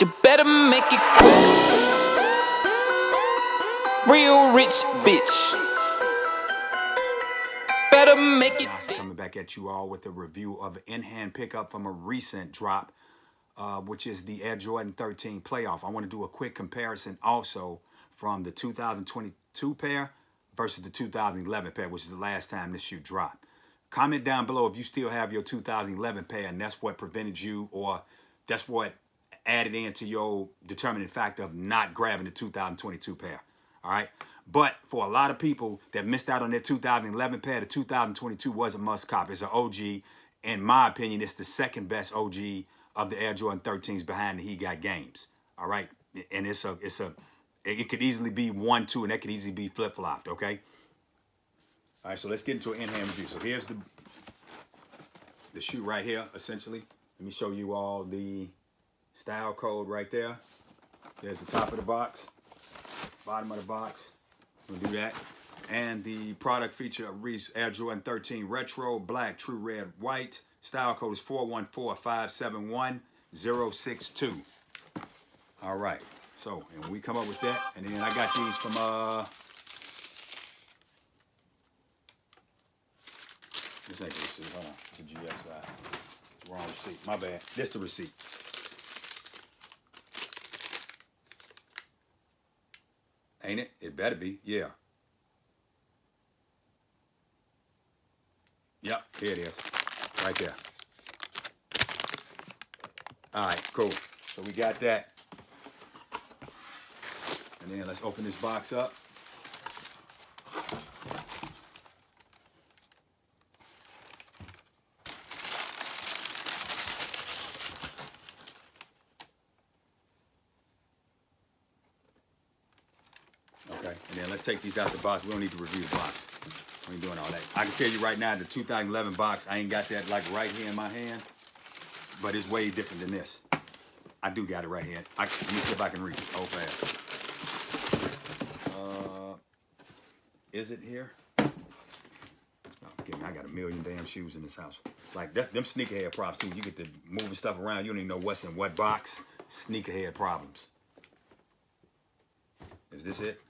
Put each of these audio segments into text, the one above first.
You better make it quick. Real rich bitch. Better make it thick. Coming back at you all with a review of an in-hand pickup from a recent drop, which is the Air Jordan 13 playoff. I want to do a quick comparison also from the 2022 pair versus the 2011 pair, which is the last time this shoe dropped. Comment down below if you still have your 2011 pair and that's what prevented you, or that's what added into your determining factor of not grabbing the 2022 pair. All right. But for a lot of people that missed out on their 2011 pair, the 2022 was a must cop. It's an OG. In my opinion, it's the second best OG of the Air Jordan 13s behind the He Got Games. All right. And it could easily be 1, 2, and that could easily be flip-flopped. Okay. All right. So let's get into an in-hand review. So here's the shoe right here, essentially. Let me show you all the style code right there. There's the top of the box, bottom of the box. We'll do that. And the product feature reads Air Jordan 13 Retro, Black, True Red, White. Style code is 414571062. All right. So, and we come up with that. And then I got these from, this ain't the receipt. Hold on. It's a GSI. Wrong receipt. My bad. This the receipt. Ain't it? It better be. Yeah. Yep. Here it is. Right there. All right. Cool. So we got that. And then let's open this box up. Okay, and then let's take these out the box. We don't need to review the box. We ain't doing all that. I can tell you right now, the 2011 box, I ain't got that like right here in my hand, but it's way different than this. I do got it right here. Let me see if I can reach it. Oh, fast. Is it here? Oh, I got a million damn shoes in this house. Like them sneakerhead props too. You get to moving stuff around. You don't even know what's in what box. Sneakerhead problems. Is this it?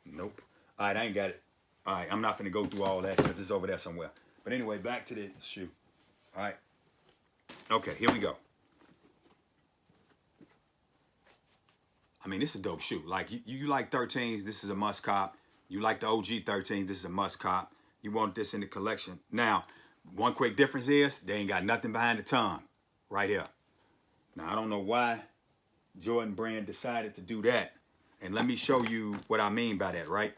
Nope. All right, I ain't got it. All right, I'm not finna go through all that because it's over there somewhere. But anyway, back to the shoe. All right. Okay, here we go. I mean, this is a dope shoe. Like, you like 13s, this is a must cop. You like the OG 13, this is a must cop. You want this in the collection. Now, one quick difference is they ain't got nothing behind the tongue right here. Now, I don't know why Jordan brand decided to do that. And let me show you what I mean by that, right?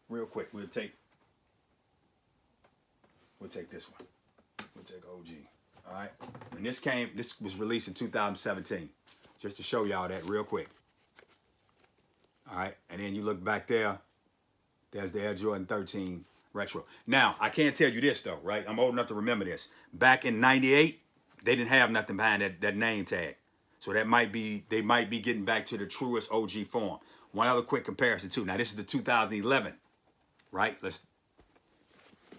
Real quick, we'll take this one. We'll take OG. All right. When this was released in 2017. Just to show y'all that real quick. All right. And then you look back there. There's the Air Jordan 13 Retro. Now, I can't tell you this though, right? I'm old enough to remember this. Back in '98, they didn't have nothing behind that name tag. So they might be getting back to the truest OG form. One other quick comparison too. Now this is the 2011, right? Let's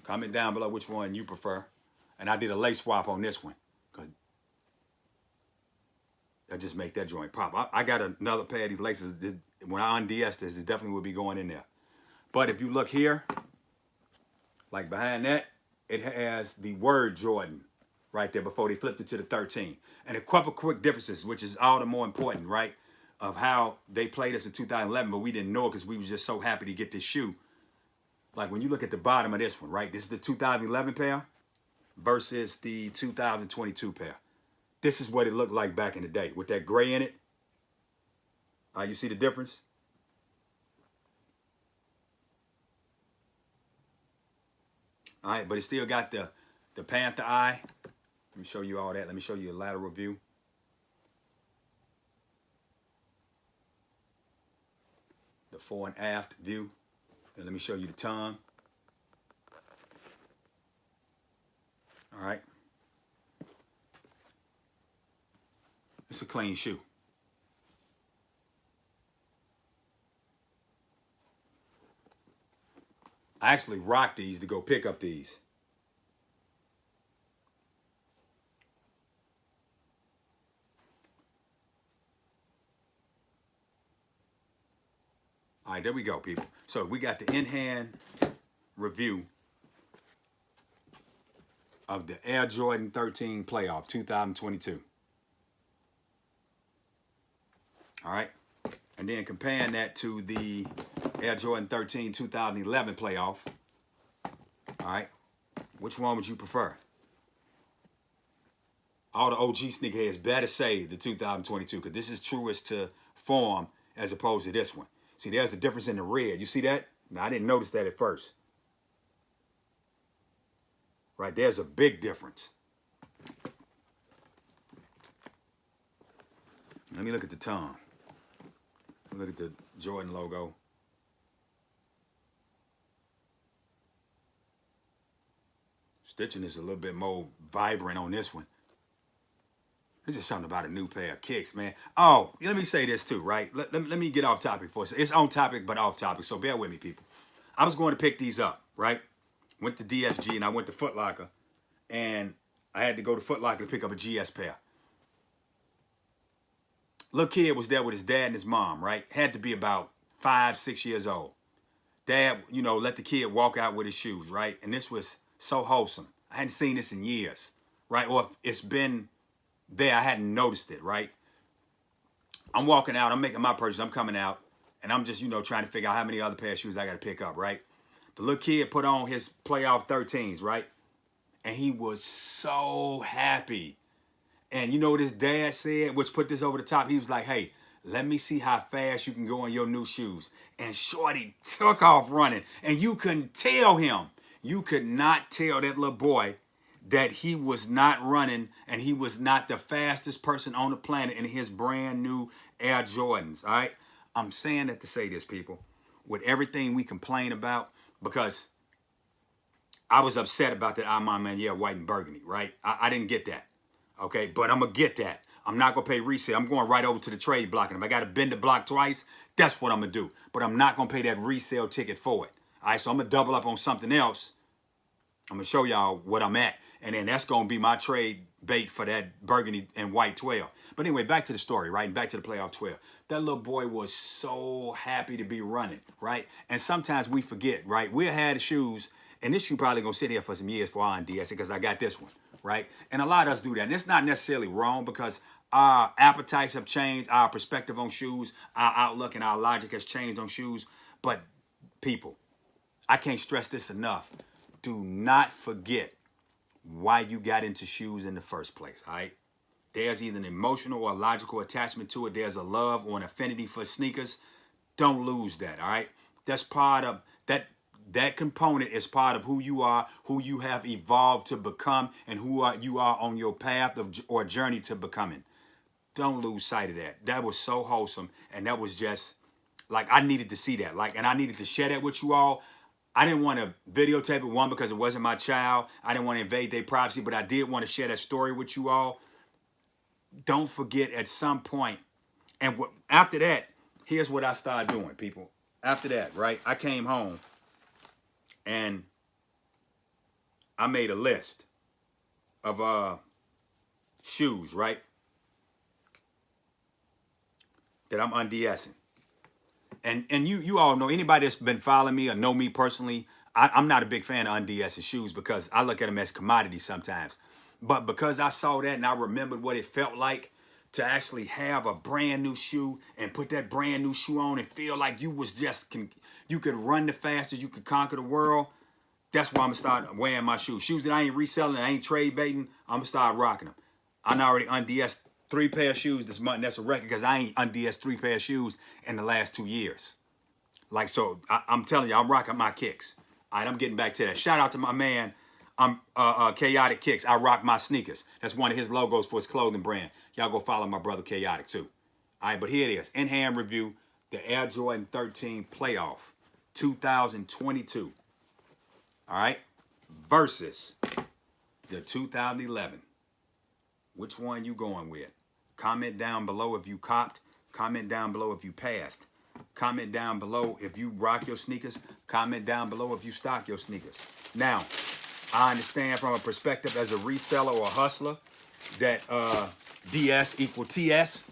comment down below which one you prefer. And I did a lace swap on this one, because I just make that joint pop. I got another pair of these laces. When I unds this, it definitely will be going in there. But if you look here, like behind that, it has the word Jordan right there before they flipped it to the 13. And a couple quick differences, which is all the more important, right, of how they played us in 2011, but we didn't know it because we were just so happy to get this shoe. Like when you look at the bottom of this one, right, this is the 2011 pair versus the 2022 pair. This is what it looked like back in the day with that gray in it. You see the difference? All right, but it still got the Panther eye. Let me show you all that. Let me show you a lateral view. The fore and aft view. And let me show you the tongue. All right. It's a clean shoe. I actually rock these to go pick up these. All right, there we go, people. So we got the in-hand review of the Air Jordan 13 playoff 2022. All right. And then comparing that to the Air Jordan 13 2011 playoff. All right. Which one would you prefer? All the OG sneakerheads better say the 2022 because this is truest to form as opposed to this one. See, there's a difference in the red. You see that? Now, I didn't notice that at first. Right, there's a big difference. Let me look at the tongue. Look at the Jordan logo. Stitching is a little bit more vibrant on this one. There's just something about a new pair of Kicks, man. Oh, let me say this too, right? Let me get off topic for a second. It's on topic, but off topic, so bear with me, people. I was going to pick these up, right? Went to DSG and I went to Foot Locker, and I had to go to Foot Locker to pick up a GS pair. Little kid was there with his dad and his mom, right? Had to be about 5, 6 years old. Dad, you know, let the kid walk out with his shoes, right? And this was so wholesome. I hadn't seen this in years, right? Or if it's been there, I hadn't noticed it, right? I'm walking out, I'm making my purchase, I'm coming out, and I'm just, you know, trying to figure out how many other pair of shoes I got to pick up, right? The little kid put on his playoff 13s, right? And he was so happy. And you know what his dad said, which put this over the top? He was like, hey, let me see how fast you can go in your new shoes. And Shorty took off running. And you couldn't tell him. You could not tell that little boy that he was not running and he was not the fastest person on the planet in his brand new Air Jordans, all right? I'm saying that to say this, people. With everything we complain about, because I was upset about that Armand Manier white and burgundy, right? I didn't get that, okay? But I'm going to get that. I'm not going to pay resale. I'm going right over to the trade block. And if I got to bend the block twice, that's what I'm going to do. But I'm not going to pay that resale ticket for it. All right, so I'm going to double up on something else. I'm going to show y'all what I'm at. And then that's going to be my trade bait for that burgundy and white 12. But anyway, back to the story, right? And back to the playoff 12. That little boy was so happy to be running, right? And sometimes we forget, right? We had shoes, and this shoe probably going to sit here for some years for I unds because I got this one, right? And a lot of us do that. And it's not necessarily wrong because our appetites have changed, our perspective on shoes, our outlook and our logic has changed on shoes. But people, I can't stress this enough. Do not forget why you got into shoes in the first place, all right? There's either an emotional or logical attachment to it. There's a love or an affinity for sneakers. Don't lose that, all right? That's part of, that component is part of who you are, who you have evolved to become, and who you are on your path of, or journey to becoming. Don't lose sight of that. That was so wholesome, and that was just, like, I needed to see that. Like, and I needed to share that with you all. I didn't want to videotape it, one, because it wasn't my child. I didn't want to invade their privacy, but I did want to share that story with you all. Don't forget at some point, and after that, here's what I started doing, people. After that, right, I came home, and I made a list of shoes, right, that I'm undsing. And you all know, anybody that's been following me or know me personally, I'm not a big fan of undsing shoes because I look at them as commodities sometimes. But because I saw that and I remembered what it felt like to actually have a brand new shoe and put that brand new shoe on and feel like you was just, you could run the fastest, you could conquer the world, that's why I'm going to start wearing my shoes. Shoes that I ain't reselling, I ain't trade baiting, I'm going to start rocking them. I already undsed 3 pair of shoes this month, and that's a record because I ain't undsed 3 pair of shoes in the last 2 years. Like, so I'm telling you, I'm rocking my Kicks. All right, I'm getting back to that. Shout out to my man, Chaotic Kicks. I rock my sneakers. That's one of his logos for his clothing brand. Y'all go follow my brother Chaotic too. All right, but here it is. In-hand review, the Air Jordan 13 Playoff 2022. All right, versus the 2011. Which one you going with? Comment down below if you copped. Comment down below if you passed. Comment down below if you rock your sneakers. Comment down below if you stock your sneakers. Now, I understand from a perspective as a reseller or a hustler that DS equal TS.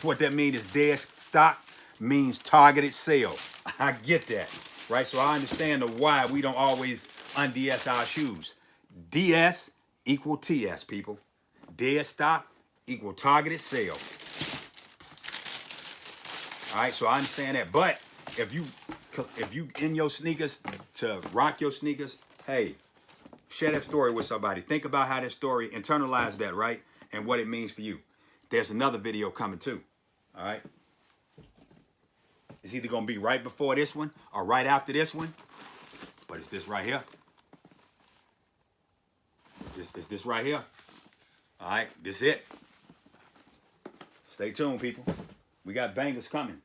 What that means is dead stock means targeted sales. I get that, right? So I understand the why we don't always un-DS our shoes. DS equal TS, people. Dead stock equal targeted sale. All right, so I understand that. But if you in your sneakers to rock your sneakers, hey, share that story with somebody. Think about how that story, internalize that, right? And what it means for you. There's another video coming too. All right. It's either gonna be right before this one or right after this one. But it's this right here. It's this right here. All right, this it. Stay tuned, people. We got bangers coming.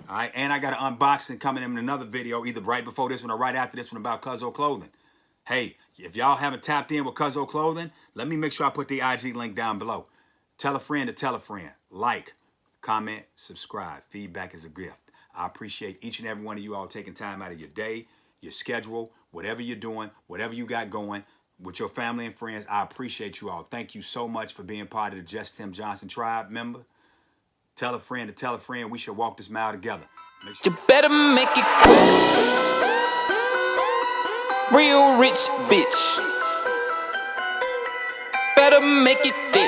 All right, and I got an unboxing coming in another video, either right before this one or right after this one about Cuzzo Clothing. Hey, if y'all haven't tapped in with Cuzzo Clothing, let me make sure I put the IG link down below. Tell a friend to tell a friend. Like, comment, subscribe. Feedback is a gift. I appreciate each and every one of you all taking time out of your day, your schedule, whatever you're doing, whatever you got going with your family and friends. I appreciate you all. Thank you so much for being part of the Just Tim Johnson tribe member. Tell a friend to tell a friend. We should walk this mile together. You better make it quick. Real rich bitch. Better make it big.